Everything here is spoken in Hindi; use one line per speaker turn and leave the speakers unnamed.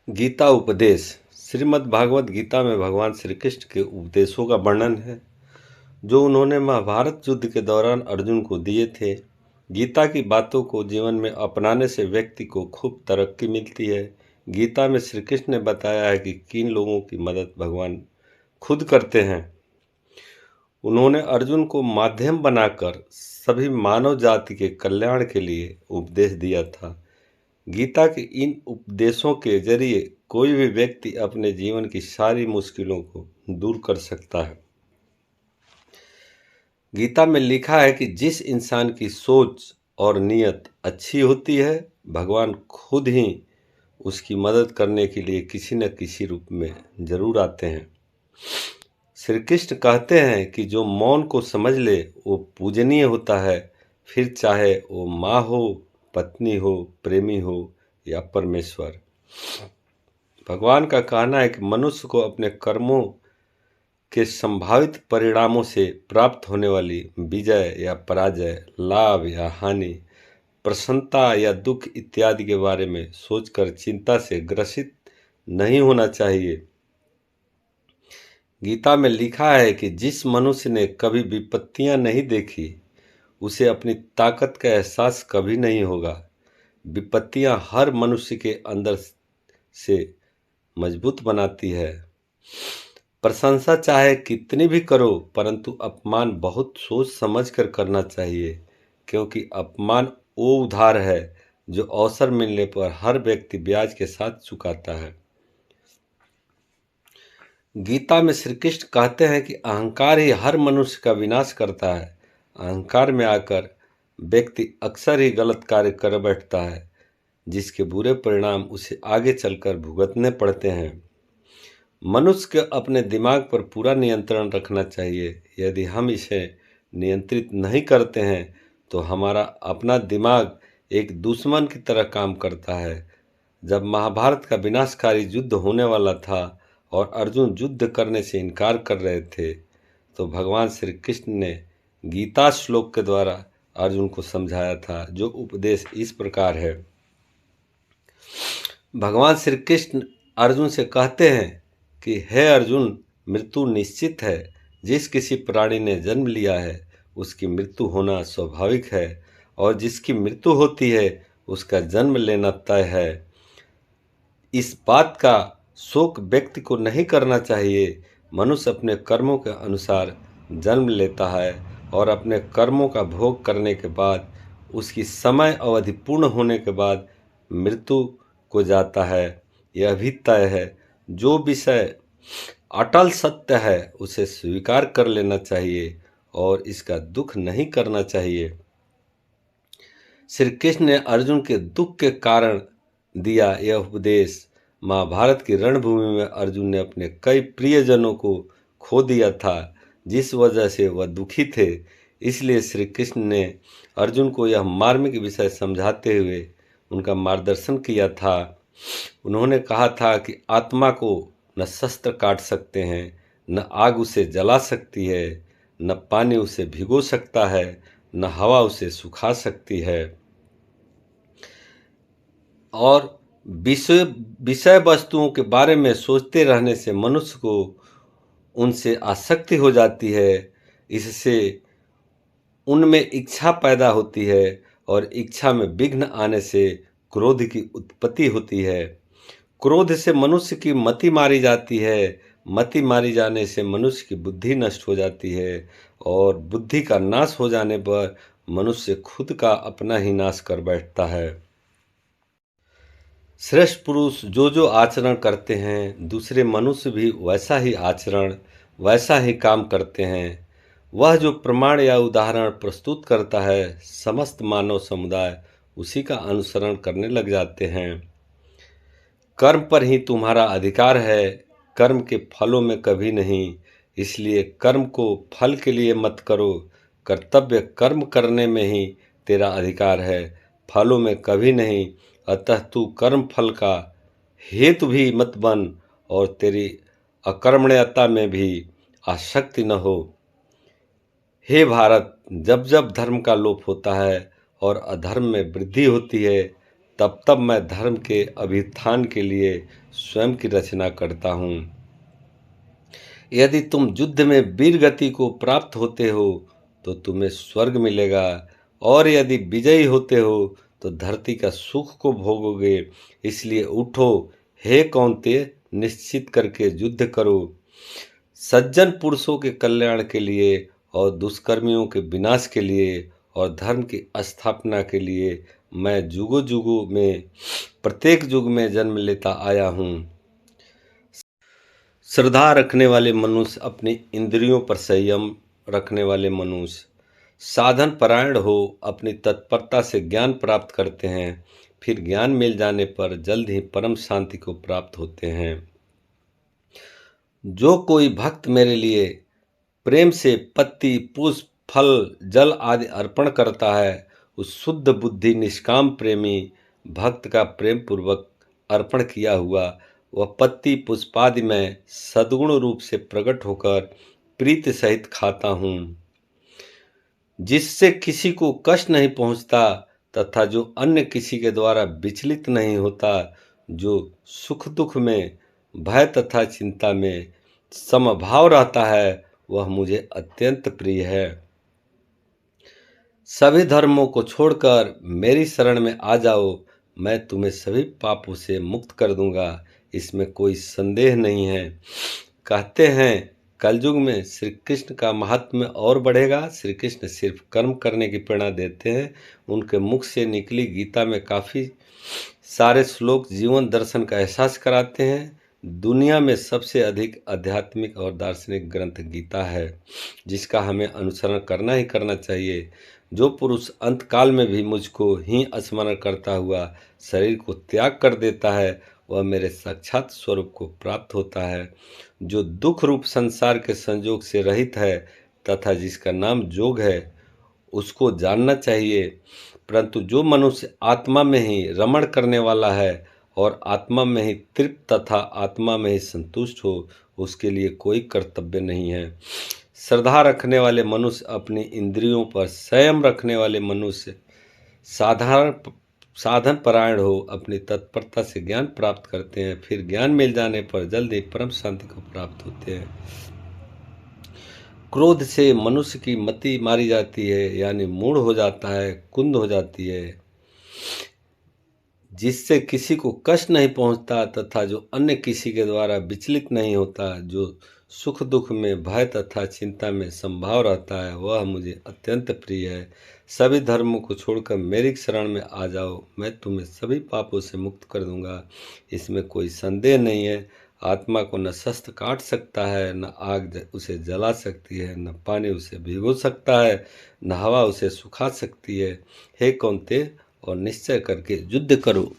गीता उपदेश। श्रीमद् भागवत गीता में भगवान श्री कृष्ण के उपदेशों का वर्णन है जो उन्होंने महाभारत युद्ध के दौरान अर्जुन को दिए थे। गीता की बातों को जीवन में अपनाने से व्यक्ति को खूब तरक्की मिलती है। गीता में श्री कृष्ण ने बताया है कि किन लोगों की मदद भगवान खुद करते हैं। उन्होंने अर्जुन को माध्यम बनाकर सभी मानव जाति के कल्याण के लिए उपदेश दिया था। गीता के इन उपदेशों के जरिए कोई भी व्यक्ति अपने जीवन की सारी मुश्किलों को दूर कर सकता है। गीता में लिखा है कि जिस इंसान की सोच और नीयत अच्छी होती है, भगवान खुद ही उसकी मदद करने के लिए किसी न किसी रूप में जरूर आते हैं। श्री कृष्ण कहते हैं कि जो मौन को समझ ले वो पूजनीय होता है, फिर चाहे वो माँ हो, पत्नी हो, प्रेमी हो या परमेश्वर। भगवान का कहना है कि मनुष्य को अपने कर्मों के संभावित परिणामों से प्राप्त होने वाली विजय या पराजय, लाभ या हानि, प्रसन्नता या दुख इत्यादि के बारे में सोचकर चिंता से ग्रसित नहीं होना चाहिए। गीता में लिखा है कि जिस मनुष्य ने कभी विपत्तियां नहीं देखी, उसे अपनी ताकत का एहसास कभी नहीं होगा। विपत्तियां हर मनुष्य के अंदर से मजबूत बनाती है। प्रशंसा चाहे कितनी भी करो, परंतु अपमान बहुत सोच समझ कर करना चाहिए, क्योंकि अपमान वो उधार है जो अवसर मिलने पर हर व्यक्ति ब्याज के साथ चुकाता है। गीता में श्री कृष्ण कहते हैं कि अहंकार ही हर मनुष्य का विनाश करता है। अहंकार में आकर व्यक्ति अक्सर ही गलत कार्य कर बैठता है, जिसके बुरे परिणाम उसे आगे चलकर भुगतने पड़ते हैं। मनुष्य को अपने दिमाग पर पूरा नियंत्रण रखना चाहिए। यदि हम इसे नियंत्रित नहीं करते हैं तो हमारा अपना दिमाग एक दुश्मन की तरह काम करता है। जब महाभारत का विनाशकारी युद्ध होने वाला था और अर्जुन युद्ध करने से इनकार कर रहे थे, तो भगवान श्री कृष्ण ने गीता श्लोक के द्वारा अर्जुन को समझाया था, जो उपदेश इस प्रकार है। भगवान श्री कृष्ण अर्जुन से कहते हैं कि हे अर्जुन, मृत्यु निश्चित है। जिस किसी प्राणी ने जन्म लिया है उसकी मृत्यु होना स्वाभाविक है, और जिसकी मृत्यु होती है उसका जन्म लेना तय है। इस बात का शोक व्यक्ति को नहीं करना चाहिए। मनुष्य अपने कर्मों के अनुसार जन्म लेता है और अपने कर्मों का भोग करने के बाद उसकी समय अवधि पूर्ण होने के बाद मृत्यु को जाता है। यह भी तय है। जो विषय अटल सत्य है उसे स्वीकार कर लेना चाहिए और इसका दुख नहीं करना चाहिए। श्री कृष्ण ने अर्जुन के दुख के कारण दिया यह उपदेश। महाभारत की रणभूमि में अर्जुन ने अपने कई प्रियजनों को खो दिया था, जिस वजह से वह दुखी थे। इसलिए श्री कृष्ण ने अर्जुन को यह मार्मिक विषय समझाते हुए उनका मार्गदर्शन किया था। उन्होंने कहा था कि आत्मा को न शस्त्र काट सकते हैं, न आग उसे जला सकती है, न पानी उसे भिगो सकता है, न हवा उसे सुखा सकती है। और विषय विषय वस्तुओं के बारे में सोचते रहने से मनुष्य को उनसे आसक्ति हो जाती है। इससे उनमें इच्छा पैदा होती है और इच्छा में विघ्न आने से क्रोध की उत्पत्ति होती है। क्रोध से मनुष्य की मति मारी जाती है। मति मारी जाने से मनुष्य की बुद्धि नष्ट हो जाती है, और बुद्धि का नाश हो जाने पर मनुष्य खुद का अपना ही नाश कर बैठता है। श्रेष्ठ पुरुष जो जो आचरण करते हैं, दूसरे मनुष्य भी वैसा ही आचरण, वैसा ही काम करते हैं। वह जो प्रमाण या उदाहरण प्रस्तुत करता है, समस्त मानव समुदाय उसी का अनुसरण करने लग जाते हैं। कर्म पर ही तुम्हारा अधिकार है, कर्म के फलों में कभी नहीं। इसलिए कर्म को फल के लिए मत करो। कर्तव्य कर्म करने में ही तेरा अधिकार है, फलों में कभी नहीं। अतः तू कर्म फल का हेतु भी मत बन, और तेरी अकर्मण्यता में भी आसक्ति न हो। हे भारत, जब जब धर्म का लोप होता है और अधर्म में वृद्धि होती है, तब तब मैं धर्म के अभ्युत्थान के लिए स्वयं की रचना करता हूँ। यदि तुम युद्ध में वीर गति को प्राप्त होते हो तो तुम्हें स्वर्ग मिलेगा, और यदि विजयी होते हो तो धरती का सुख को भोगोगे। इसलिए उठो हे कौन्तेय, निश्चित करके युद्ध करो। सज्जन पुरुषों के कल्याण के लिए और दुष्कर्मियों के विनाश के लिए और धर्म की स्थापना के लिए मैं जुगों जुगों में प्रत्येक युग में जन्म लेता आया हूँ। श्रद्धा रखने वाले मनुष्य, अपनी इंद्रियों पर संयम रखने वाले मनुष्य साधन परायण हो अपनी तत्परता से ज्ञान प्राप्त करते हैं, फिर ज्ञान मिल जाने पर जल्द ही परम शांति को प्राप्त होते हैं। जो कोई भक्त मेरे लिए प्रेम से पत्ती, पुष्प, फल, जल आदि अर्पण करता है, उस शुद्ध बुद्धि निष्काम प्रेमी भक्त का प्रेम पूर्वक अर्पण किया हुआ वह पत्ती पुष्पादि में सद्गुण रूप से प्रकट होकर प्रीति सहित खाता हूँ, जिससे किसी को कष्ट नहीं पहुँचता तथा जो अन्य किसी के द्वारा विचलित नहीं होता, जो सुख दुख में, भय तथा चिंता में समभाव रहता है, वह मुझे अत्यंत प्रिय है। सभी धर्मों को छोड़कर मेरी शरण में आ जाओ, मैं तुम्हें सभी पापों से मुक्त कर दूंगा, इसमें कोई संदेह नहीं है। कहते हैं कलयुग में श्री कृष्ण का महात्म्य और बढ़ेगा। श्री कृष्ण सिर्फ कर्म करने की प्रेरणा देते हैं। उनके मुख से निकली गीता में काफ़ी सारे श्लोक जीवन दर्शन का एहसास कराते हैं। दुनिया में सबसे अधिक आध्यात्मिक और दार्शनिक ग्रंथ गीता है, जिसका हमें अनुसरण करना ही करना चाहिए। जो पुरुष अंतकाल में भी मुझको ही स्मरण करता हुआ शरीर को त्याग कर देता है, वह मेरे साक्षात स्वरूप को प्राप्त होता है। जो दुख रूप संसार के संयोग से रहित है तथा जिसका नाम जोग है, उसको जानना चाहिए। परंतु जो मनुष्य आत्मा में ही रमण करने वाला है और आत्मा में ही तृप्त तथा आत्मा में ही संतुष्ट हो, उसके लिए कोई कर्तव्य नहीं है। श्रद्धा रखने वाले मनुष्य, अपनी इंद्रियों पर संयम रखने वाले मनुष्य साधन परायण हो अपनी तत्परता से ज्ञान प्राप्त करते हैं, फिर ज्ञान मिल जाने पर जल्द ही परम शांति को प्राप्त होते हैं। क्रोध से मनुष्य की मति मारी जाती है, यानी मूढ़ हो जाता है, कुंद हो जाती है, जिससे किसी को कष्ट नहीं पहुंचता तथा जो अन्य किसी के द्वारा विचलित नहीं होता, जो सुख दुख में, भय तथा चिंता में संभाव रहता है, वह मुझे अत्यंत प्रिय है। सभी धर्मों को छोड़कर मेरी शरण में आ जाओ, मैं तुम्हें सभी पापों से मुक्त कर दूंगा, इसमें कोई संदेह नहीं है। आत्मा को न शस्त्र काट सकता है, न आग उसे जला सकती है, न पानी उसे भिगो सकता है, न हवा उसे सुखा सकती है। हे कौन्तेय, और निश्चय करके युद्ध करो।